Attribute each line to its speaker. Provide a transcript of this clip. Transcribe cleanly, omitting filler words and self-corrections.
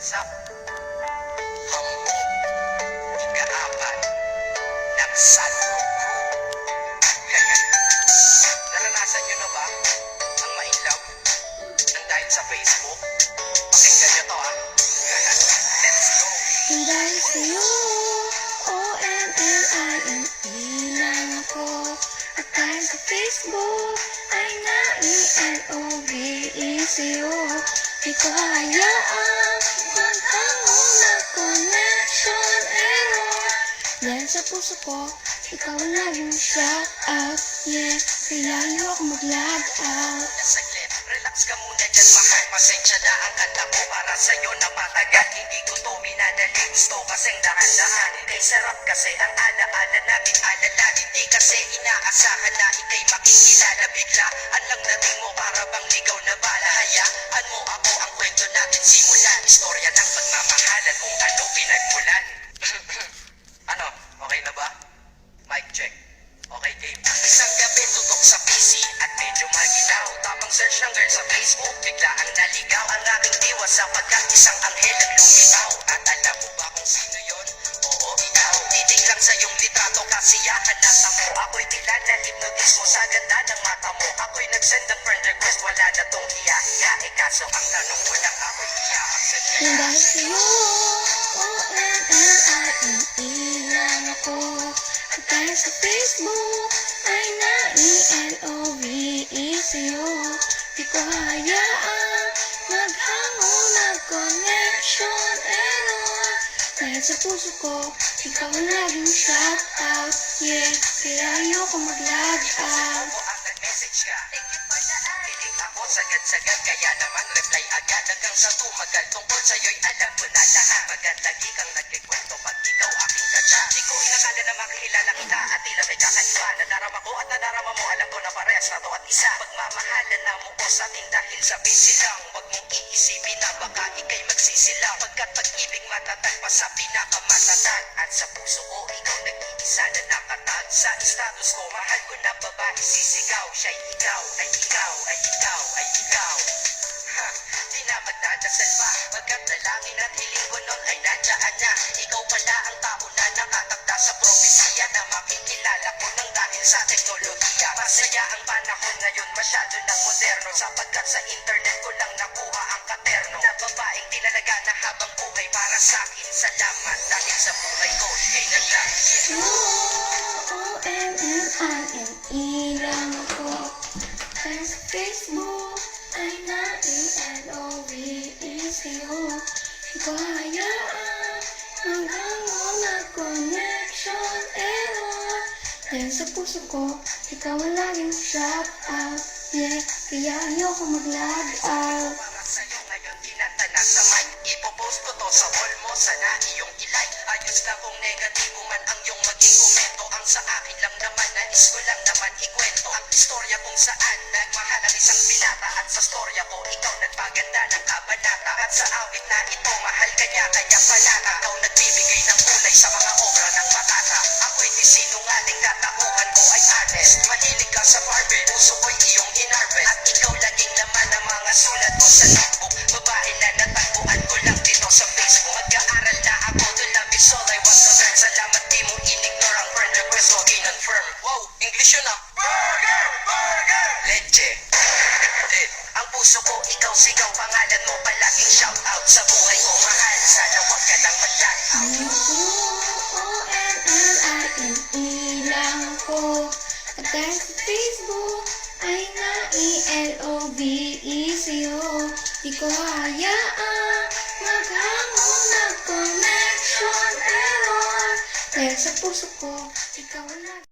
Speaker 1: WhatsApp. Hambog, ika-apat ng Sunroom Crew. Naranasan nyo na ba ang ma-inlove nang dahil sa Facebook? Pakinggan nyo to Let's go!
Speaker 2: Dahil sa'yo, ONLINE lang ako. At dahil sa Facebook, ay na-ILOVE sa'yo. Di ko hayaang maghango na connection error. Dahil sa puso ko, ikaw ang laging shout out. Yeah, kaya ayoko mag-log out.
Speaker 1: Saglit, relax ka muna dyan mahal. Pasensya na ang kanta ko para sa'yo na patagal. Hindi ko to minadali, gusto kasing dahan-dahan. Kay sarap kasi ang ala-ala namin alalan. Hindi kasi inaasahan na ikay makikilala bigla. Anlang dating mo para bang ligaw na bala. Hayaan mo ako ang kwento natin simulan. Istorya ng pagmamahalan kung ano pinagmulan. Ano, okay na ba? Mic check. Okay, game. Isang gabi tutok sa PC at medyo maginaw. Tamang search ng girl sa Facebook, bigla ang naligaw. Ang aking diwa sapagkat isang anghel ang lumitaw. At alam mo ba kung sino yon? Oo, ikaw. Titig lang sa iyong litrato, kasiyahan na tamo. Ako'y kilala, hypnotis mo sa ganda ng mata mo. Ako'y nagsend ng friend request, wala na tong hiya-hiya. Kaso ang tanong ko lang, ako'y iyamak sa diya.
Speaker 2: Dahil sa'yo, ONLINE lang ako. At dahil sa Facebook, ay na-ILOVE sa'yo. Di ko hayaang maghango ng connection error. Dahil sa puso ko, ikaw ang laging shout out. Yeah, kaya ayoko mag-log out.
Speaker 1: Message ka. Kilig ako sagad-sagad, kaya naman reply agad. Hanggang sa tumagal tungkol sa'yo'y alam ko na lahat. Magandagi kang nagkikwento pag ikaw aking katsa. Di ko inakala na makikilala kita at tila may kakaiba. Nadarama ko at nadarama mo, alam ko na parehas na to at isa. Pagmamahalan na mo ko sa ating dahil sa busy lang. Huwag mong iisipin na baka ikay magsisilang. Pagkat pag-ibig matatag pa sa pinakamatatag. At sa puso ko, ikaw nag-iisa na nakatag. Sa status ko, mahal ko na babae sisigaw. Siya'y ikaw, ay ikaw, ay ikaw, ay ikaw. Ha, di na magdadasal pa. Pagkat dalangin at hiling ko nun ay nandiyan na. Ikaw pala ang tao na nakatakda sa propesiya na makikilala ko nang dahil sa teknolohiya. Masaya ang panahon ngayon, masyado ng moderno. Sapagkat sa internet ko lang nakuha ang katerno na babaeng tinalaga na habang buhay para sa akin. Salamat dahil sa buhay ko, ikay na lang.
Speaker 2: ONLINE lang ako. Dahil sa Facebook, ay na-ILOVE sa'yo. Di ko hayaan maghango na connection error. Dahil sa puso ko, ikaw ang laging shout out. Yeah, kaya ayoko mag-log out.
Speaker 1: Para sa'yo ngayon tinatanak sa mic. Ipopost ko to sa wall mo, sana iyong ilike. Ayos na kung negatibo man ang iyong maging komento. Ang sa akin lang naman, nais ko lang naman ikwento ang istorya kung saan nagmahal ang isang binata. At sa storya ko, ikaw nagpaganda ng kabanata. At sa awit na ito, mahal ka niya, kaya palata. Ikaw nagbibigay ng kulay sa mga obra ng matata. Ako'y di sinungaling, tatauhan ko ay honest. Mahilig ka sa Barbie, puso ko'y iyong hinarvest. At ikaw laging laman ang mga sulat ko sa notebook. Babae na natagpuan ko lang dito sa Facebook. Mag-aaral na ako, to love is all I want to learn. Salamat di mo in-ignore ang friend request mo, kinonfirm. Wow, English yun ah. Burger! Burger! Leche. Ang puso ko, ikaw sigaw, pangalan mo palaging shout out. Sa buhay ko mahal, sana wag ka lang mag-log out.
Speaker 2: ONLINE lang ako. At dahil sa Facebook, ay na-ILOVE sa'yo. Di ko hayaan maghango na connection error. Dahil sa puso ko, ikaw ang